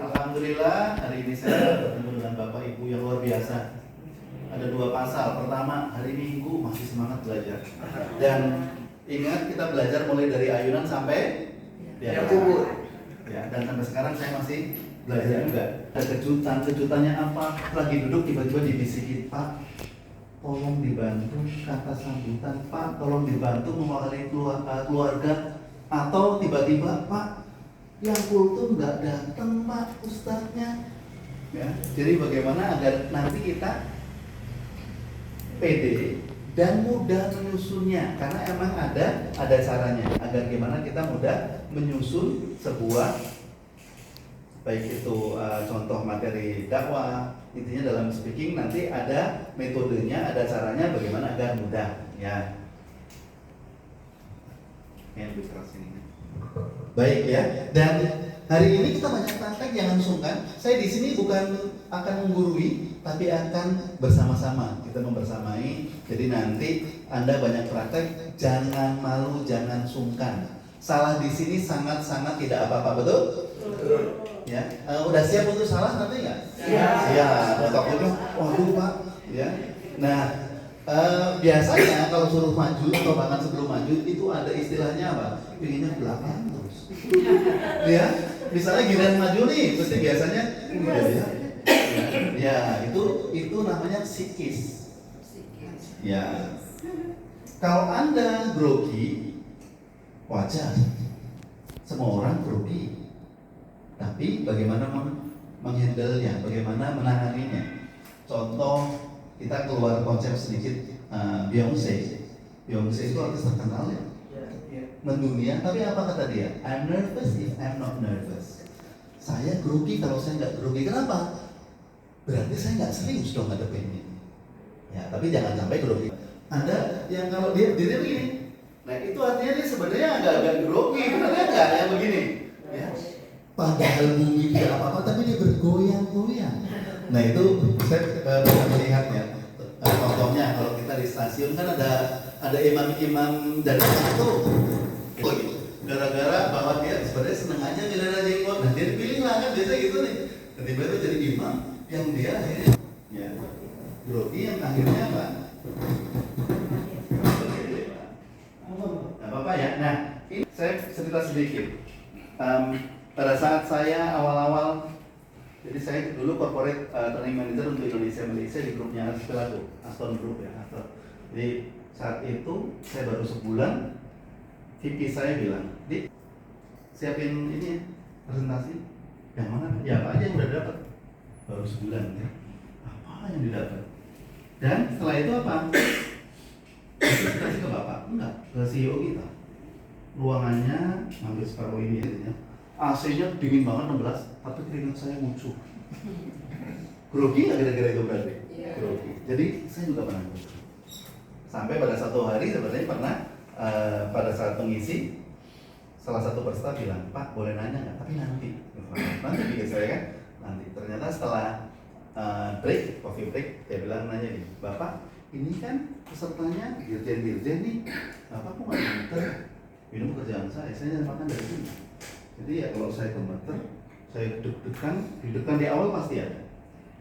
Alhamdulillah hari ini saya bertemu dengan Bapak Ibu yang luar biasa. Ada 2 pasal. Pertama, hari Minggu masih semangat belajar. Dan ingat kita belajar mulai dari ayunan sampai kubur. Ya, dan sampai sekarang saya masih belajar juga. Ada kejutannya apa? Lagi duduk tiba-tiba dibisikin, Pak, tolong dibantu kata sambutan, Pak, tolong dibantu mewakili keluarga. Atau tiba-tiba, Pak, yang kultum nggak datang, Pak, ustadznya. Ya, jadi bagaimana agar nanti kita pede dan mudah menyusunnya, karena emang ada caranya agar gimana kita mudah menyusun sebuah, baik itu contoh materi dakwah, intinya dalam speaking nanti ada metodenya, ada caranya bagaimana agar mudah, ya. Yang lebih keras ini. Baik ya. Dan hari ini kita banyak praktek, jangan sungkan. Saya di sini bukan akan menggurui, tapi akan bersama-sama. Kita membersamai. Jadi nanti Anda banyak praktek, jangan malu, jangan sungkan. Salah di sini sangat-sangat tidak apa-apa, betul? Betul. Ya. Udah siap untuk salah nanti nggak? Siap. Takutnya, waduh Pak. Ya. Nah. Biasanya kalau suruh maju atau bahkan sebelum maju itu ada istilahnya apa? Pinginnya belakang terus. Ya, misalnya giliran maju nih, pasti biasanya ya itu namanya psikis. Ya, kalau Anda grogi, wajar. Semua orang grogi. Tapi bagaimana menghandle-nya, bagaimana menanganinya? Contoh, kita keluar konsep sedikit, Beyonce itu artis terkenal ya, mendunia. Tapi apa kata dia? I'm nervous if I'm not nervous. Saya grogi kalau saya nggak grogi. Kenapa? Berarti saya nggak serius dong ngadepinnya. Ya, tapi jangan sampai grogi. Ada yang kalau dia diri begini, nah itu artinya dia sebenarnya agak grogi, benar nggak yang begini? Ya. Padahal bumi tidak apa-apa, tapi dia bergoyang-goyang. Nah itu saya bisa melihatnya. Contohnya kalau kita di stasiun kan ada imam-imam dari satu, gara-gara bahwa dia sebenarnya seneng aja milih jenggot, nah dia dipilih lah kan, biasa gitu nih. Tiba-tiba jadi imam yang dia akhirnya ya grogi, yang akhirnya apa? Nah Bapak ya, nah ini saya cerita sedikit. Pada saat saya awal-awal, jadi saya dulu corporate training manager untuk Indonesia di grupnya Aston Group ya. Jadi saat itu saya baru sebulan, VP saya bilang, "Dik, siapin ini ya, presentasi." Yang mana? Ya apa aja yang udah dapat? Baru sebulan ya. Apa yang didapat? Dan setelah itu apa? Presentasi ke Bapak? Enggak, ke CEO kita. Ruangannya hampir separuh ini ya. AC-nya dingin banget 16, tapi keringat saya muncul. Grogi nggak kira-kira itu berarti? Grogi. Jadi saya juga pernah grogi. Sampai pada satu hari sebenarnya pernah pada saat mengisi, salah satu peserta bilang, "Pak, boleh nanya nggak?" Tapi nanti pikir saya kan, nanti. Ternyata setelah break, coffee break, dia bilang nanya nih, "Bapak, ini kan pesertanya dirjen nih, Bapak kok nggak gemeter? Minum kerjaan saya nyari makan dari sini." Jadi ya kalau saya gemeter, saya deg-degan di awal pasti ada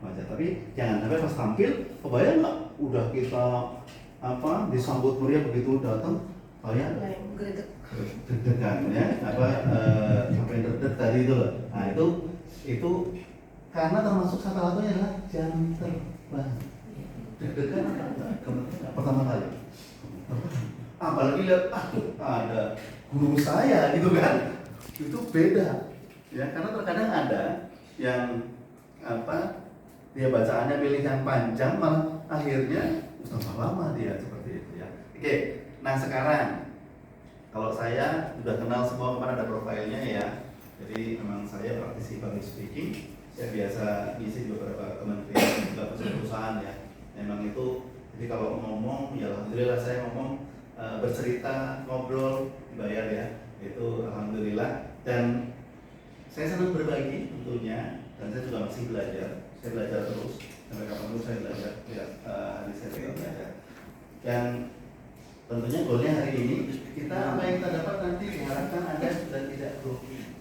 wajar, tapi jangan sampai pas tampil, kebayang nggak? Udah kita disambut meriah begitu datang, kayak deg-degan ya, sampai deg-deg tadi itu loh. Nah itu karena termasuk salah satunya adalah jam terbang. Deg-degan pertama kali. Apalagi lihat ada guru saya gitu kan. Itu beda ya, karena terkadang ada yang dia bacaannya pilih yang panjang, malah akhirnya tambah lama dia seperti itu ya. Oke, nah sekarang kalau saya sudah kenal semua, kemarin ada profilnya ya. Jadi memang saya praktisi public speaking, saya biasa ngisi di beberapa kementerian juga perusahaan ya. Memang itu, jadi kalau ngomong ya alhamdulillah saya ngomong, bercerita, ngobrol, dibayar ya. Itu alhamdulillah, dan saya senang berbagi tentunya, dan saya juga masih belajar. Saya belajar terus sampai kapanpun saya belajar ya, saya juga belajar. Dan tentunya goalnya hari ini kita apa yang kita dapat nanti diharapkan Anda sudah tidak grogi.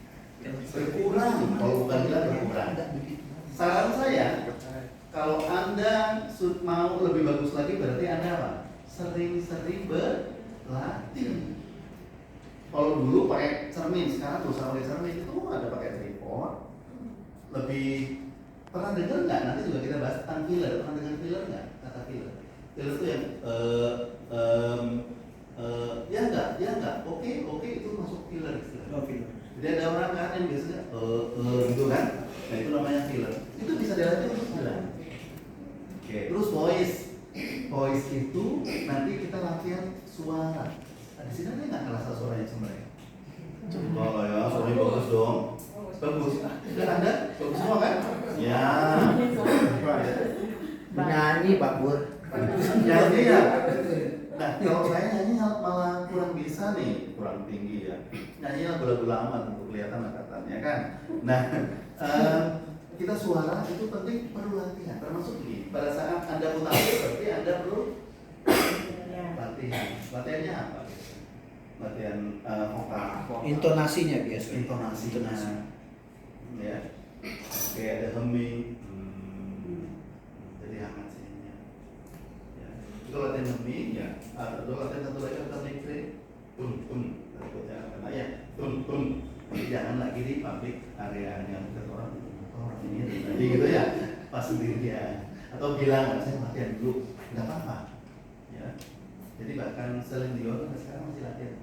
berkurang. Kalau bukan hilang, berkurang. Saran saya, kalau Anda mau lebih bagus lagi, berarti Anda apa? Sering-sering berlatih. Kalau dulu pakai cermin, sekarang tuh sama pakai cermin, itu ada pakai tripod. Lebih pernah dengar nggak? Nanti juga kita bahas tentang filler. Pernah dengar filler nggak? Kata filler. Filler itu yang ya enggak. Oke itu masuk filler istilahnya. Oh, filler. Jadi ada orang kan yang biasanya gitu kan. Nah itu namanya filler. Itu bisa dilatih untuk bilang. Oke, terus voice. Voice itu nanti kita latihan suara. Nah, di sini nggak ngerasa suaranya cembereng. Coba ya, suaranya bagus dong. Bagus. Dan Anda bagus semua kan? Ya. Menyanyi Pak Bur. Nyanyi ya. Nah, kalau saya nyanyi malah kurang bisa nih, kurang tinggi ya. Nyanyi lagu-lagu lama untuk kelihatan angkatannya kan. Nah, kita suara itu penting, perlu latihan. Termasuk ini, pada saat Anda mutakhir berarti Anda perlu latihan. Latihannya apa? Latihan vokal. Intonasinya biasa. Intonasi. Ya. Oke, ada humming. Jadi hangat sininya. Ya. Itu latihan humming ya. Atau latihan satu lagi kita mikir. Takutnya apa ya? Jadi jangan lagi di public area yang orang ini tadi gitu ya. Pas sendirian. Atau bilang saya latihan dulu, nggak apa-apa. Ya. Jadi bahkan Celine Dion sekarang masih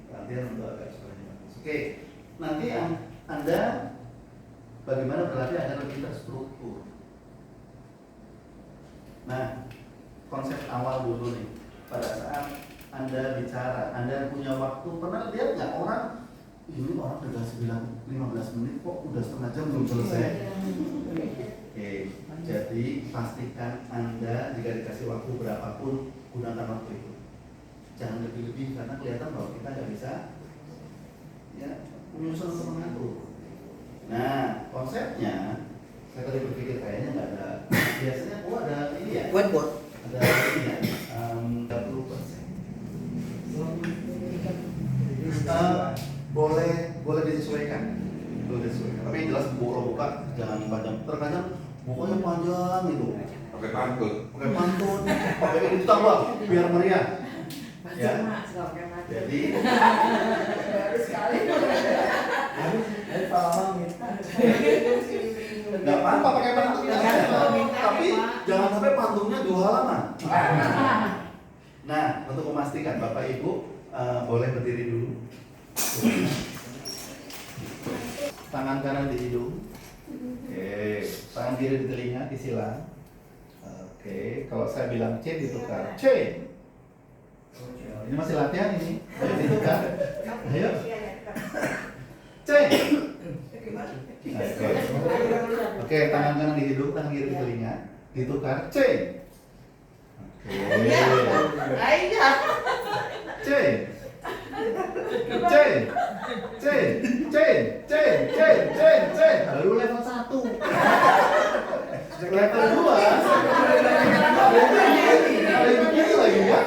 latihan untuk agak suaranya bagus. Oke, nanti Anda bagaimana berlatih agar lebih terstruktur. Nah, konsep awal dulu nih. Pada saat Anda bicara, Anda punya waktu, pernah lihat nggak orang ini orang udah bilang 15 menit kok udah setengah jam belum selesai. Oke, jadi pastikan Anda jika dikasih waktu berapapun gunakan waktu itu. Jangan lebih-lebih karena kelihatan bahwa kita nggak bisa ya menyusun untuk mengatur. Nah, konsepnya saya tadi berpikir kayaknya nggak ada. Biasanya ada ini ya. Whiteboard. Ada ini ya. 30%. Boleh disesuaikan. Tapi yang jelas buka jangan panjang. Terkadang bukanya panjang itu. Pakai pantun. Pakai ini ditambah biar meriah. Ya. Jadi nggak apa-apa pakai pantun, tapi jangan sampai pantunnya 2 halaman. Nah, untuk memastikan Bapak Ibu boleh berdiri dulu. Tangan kanan di hidung. Oke, tangan kiri di telinga, disilang. Oke, kalau saya bilang C ditukar. C. Ini masih latihan ini. Ayo ditukar. Ayo. C. Oke, tangan kanan di hidung, tangan kiri di telinga, ditukar. C. Oke. C. Baru level 1. Level 2. Ada yang begini lagi ya?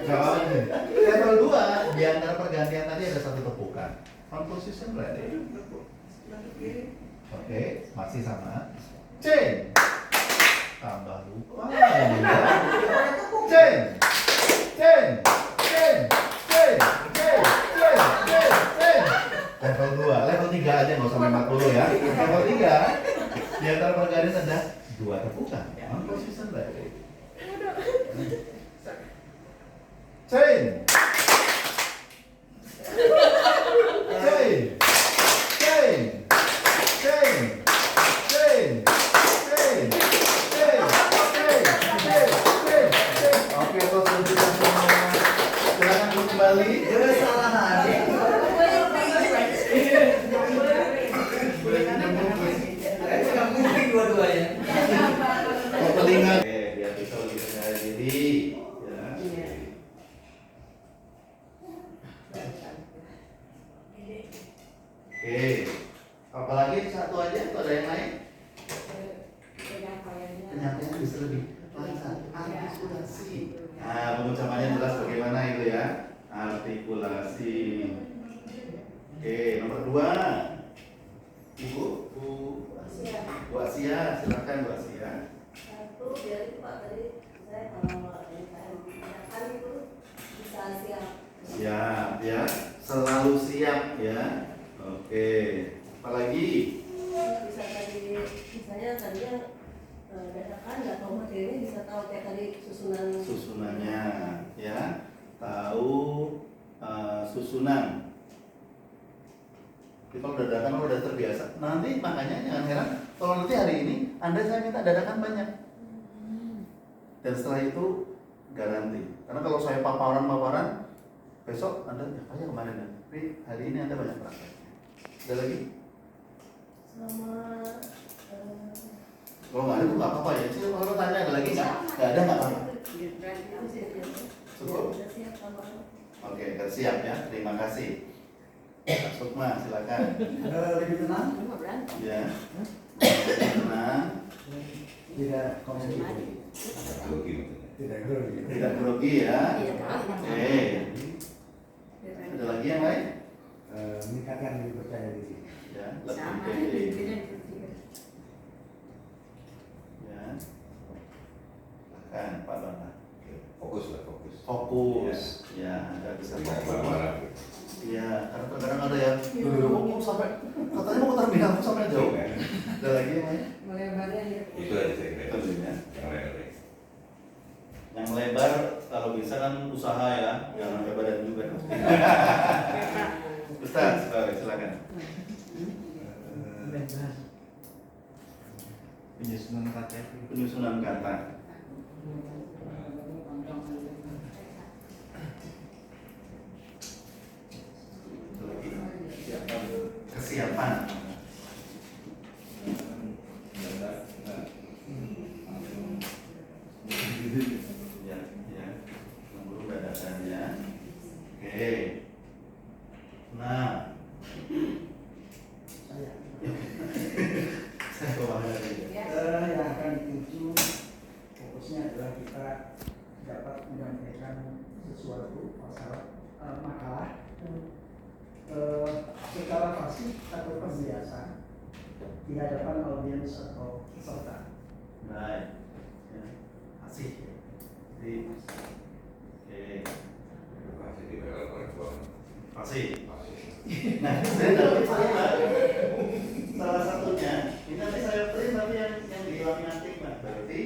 Jangan. Level 2 di antara pergantian tadi ada satu tepukan. Composition ready. Oke, masih sama. C. Tambah lupa. C. Level 2, level 3 aja nggak usah 50 ya. Level 3 di antara pergantian ada 2 tepukan. Composition ready. Chain. Oke, terus lanjutkan semua. Silakan kembali. Telinga. Biar bisa lebih percaya diri. Ya. Oke. Apalagi satu aja atau ada yang lain? Penyampaian bisa lebih lancar. Artikulasi. Nah, pengucapannya jelas bagaimana itu ya? Artikulasi. Oke, nomor berdua. Ibu, Bu Asia, silakan Bu Asia. Satu, biar itu Pak tadi saya kalau kan itu bisa siap. Siap ya, selalu siap ya. Oke, apalagi? Bisa tadi, misalnya tadinya dadakan nggak tahu materi bisa tahu kayak tadi Susunannya ya, tahu susunan. Jadi kalau dadakan udah terbiasa, nanti makanya jangan heran kalau nanti hari ini Anda saya minta dadakan banyak. Dan setelah itu garanti. Karena kalau saya paparan, besok Anda ya kayak kemarin ya. Tapi hari ini Anda banyak prakteknya. Ada lagi? sama Kalau nggak ada tuh nggak apa-apa ya. Sih kalau tanya ada lagi nggak ada nggak apa-apa. Cukup? Oke, siap ya. Terima kasih. Pak Sukma, silakan. Lebih tenang? Ya. Tenang. Tidak komentar. Tidak grogi. Tidak grogi ya. Oke. Ada lagi yang lain? Meningkatkan diri percaya diri. Ya, lebih pede. Ya. Silakan Pak Bambang. Fokus. Ya, nggak bisa fokus. Iya, karena kadang-kadang ada yang kok sampai katanya mau ke terminal kok sampai jauh. Ada lagi yang lain? melebarnya Itu aja saya kira. Itu ya. Yang lain. Yang lebar kalau bisa kan usaha ya, jangan sampai badan juga. Ustaz, silakan. Penyusunan kata. Penyusunan kata. Kesiapan. Ya, ya. Nunggu dadakannya. Oke. Nah. Saya bawa lagi. Yang akan dituju fokusnya adalah kita dapat menyampaikan sesuatu makalah secara fasih atau pembiasa di hadapan audiens atau peserta. Baik. Ya. Asik. Jadi, oke. Masih di dalam perempuan. Asik. Nah, saya dapat salah satunya. Ini nanti saya print tapi yang di laminatik, Pak. Berarti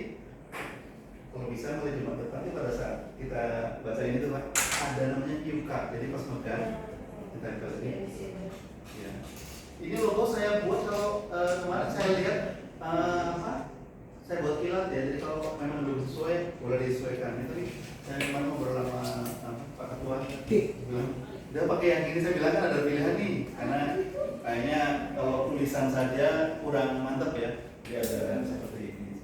kalau bisa mulai Jumat depan itu pada saat kita baca ini tuh Pak, ada namanya cue card. Jadi pas megang kita ini. Ya. Ini logo saya buat kalau kemarin saya lihat saya buat kilat ya. Jadi kalau memang belum sesuai boleh disesuaikan. Tapi saya kemarin ngobrol sama Pak Ketua bilang udah pakai yang ini, saya bilang kan ada pilihan nih karena kayaknya kalau tulisan saja kurang mantap ya. Dia ada seperti ini.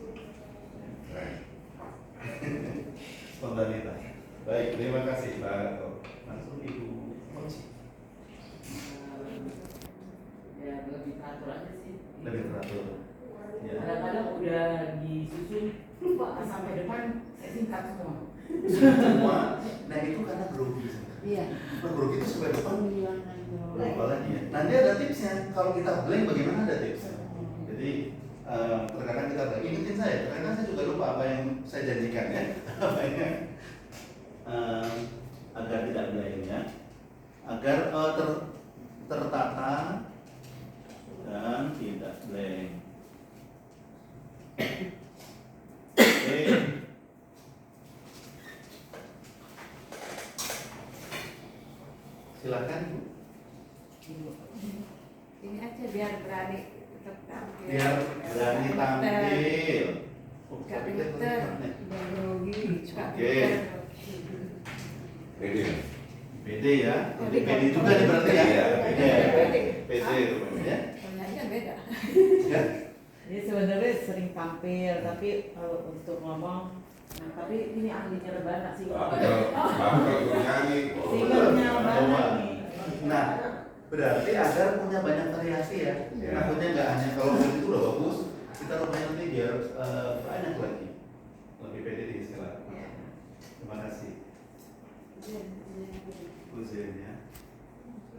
Spontanitas. Baik, terima kasih Pak. Langsung Ibu Moci. Ya lebih teratur aja sih. Lebih teratur. Ya. Kadang-kadang udah disusun lupa sampai depan saya singkat semua. Semua. Nah itu karena grogi. iya Nah, grogi itu sampai depan lupa lagi ya. Nanti ada tipsnya. Kalau kita blank bagaimana ada tipsnya? Jadi terkadang kita blank. Ingetin saya. Terkadang saya juga lupa apa yang saya janjikan ya. Apa yang agar tidak blank ya. Agar tertata dan tidak blank. Oke. Silakan Bu. ini aja biar berani tetap tampil Biar berani tampil. gak pinter gak grogi gak Oke. pinter Pede. PD ya. Oh, Jadi PD juga nih berarti ya. Iya, PD. PD rupanya ya. penyanyinya beda Ya. Jadi sebenarnya sering tampil tapi kalau untuk ngomong, nah, tapi ini ahlinya rebana sih. Kalau nyanyi. Singernya rebana nih. Nah, berarti agar punya banyak variasi ya. Ya. Maksudnya nggak hanya kalau itu udah bagus, kita rupanya nanti biar banyak lagi. Lebih pede di istilah. Terima kasih. Ujian ya.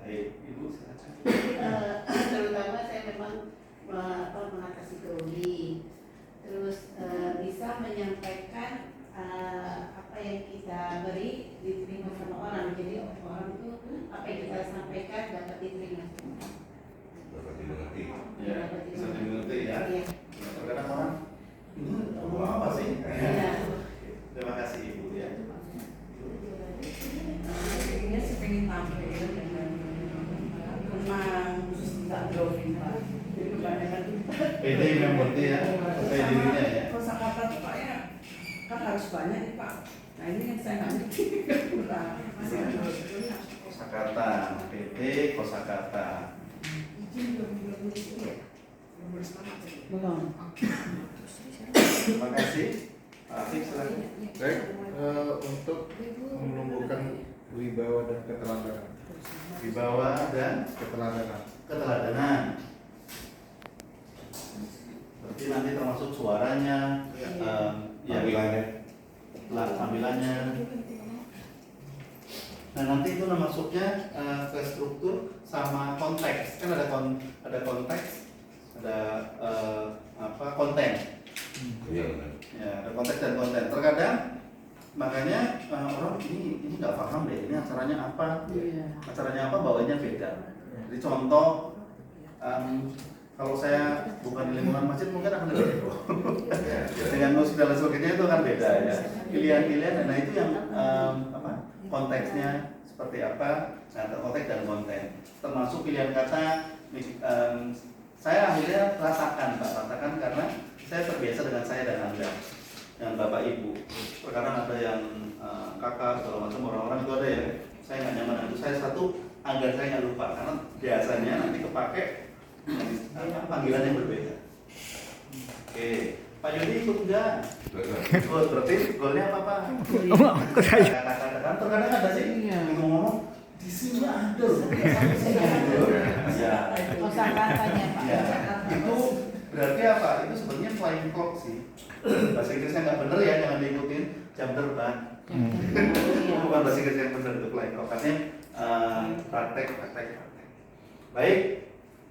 Baik, Ibu silakan. Terutama saya memang mengatasi grogi, terus bisa menyampaikan apa yang kita beri diterima sama orang, jadi orang itu apa yang kita sampaikan dapat diterima semua. Dapat dimengerti. Ya, bisa dimengerti ya. Iya. Terkadang orang ini ngomong apa sih? Iya. Terima kasih Ibu ya. Dia sih pengen tampil dengan tenang, terus nggak grogi Pak. Jadi kebanyakan Pede mengerti ya, percaya dirinya ya. kosakata tuh Pak ya kan harus banyak nih Pak. Nah ini yang saya nggak ngerti kurang. Kosakata, PT kosakata. Belum. Terima kasih. Pak Afif silakan. Baik, untuk menumbuhkan wibawa dan keteladanan. Wibawa dan Keteladanan. keteladanan. Berarti nanti termasuk suaranya, ya, Tampilannya. tampilannya. Nah nanti itu masuknya ke struktur sama konteks. Kan ada konteks, ada konten. Iya benar. Ya, ada konteks dan konten. Terkadang makanya orang ini nggak paham deh, ini acaranya apa? Iya. Acaranya apa, bawanya beda. Jadi contoh, kalau saya bukan di lingkungan masjid mungkin akan lebih beda. Dengan musik dan lain sebagainya itu akan beda ya. Pilihan-pilihan, nah itu yang konteksnya seperti apa, nah konteks dan konten. Termasuk pilihan kata, saya akhirnya rasakan karena saya terbiasa dengan saya dan Anda, dengan Bapak Ibu. Terkadang ada yang kakak segala macam orang-orang itu ada ya. Saya nggak nyaman dengan itu. Saya satu agar saya nggak lupa karena biasanya nanti kepake panggilan yang berbeda. Oke, Pak Yudi ikut nggak? Ikut, berarti golnya apa Pak? Katakan terkadang ada sih ngomong di sini ada. Ya. Kosakatanya Pak. Ya, itu berarti apa? Itu sebenarnya flying clock sih. Bahasa Inggrisnya nggak bener ya, jangan diikutin jam terbang. Bukan bahasa Inggris yang bener itu flying clock. Katanya praktek. Baik.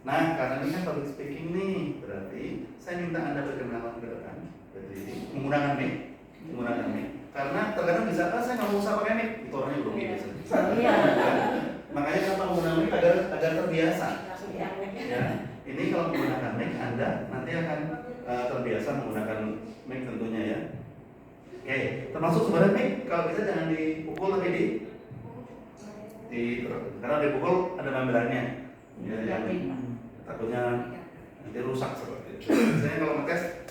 Nah, karena ini kan public speaking nih, berarti saya minta Anda berkenalan ke depan. Jadi menggunakan mic. Karena terkadang bisa, saya nggak mau usah pakai mic. Itu orangnya belum biasa. Iya. Makanya kenapa menggunakan mic agar terbiasa. Ya, ini kalau menggunakan mic Anda nanti akan terbiasa menggunakan mic tentunya ya. Oke, termasuk sebenarnya mic kalau bisa jangan dipukul tapi karena dipukul ada membrannya. Ya, yang takutnya nanti rusak seperti itu. Saya kalau ngetes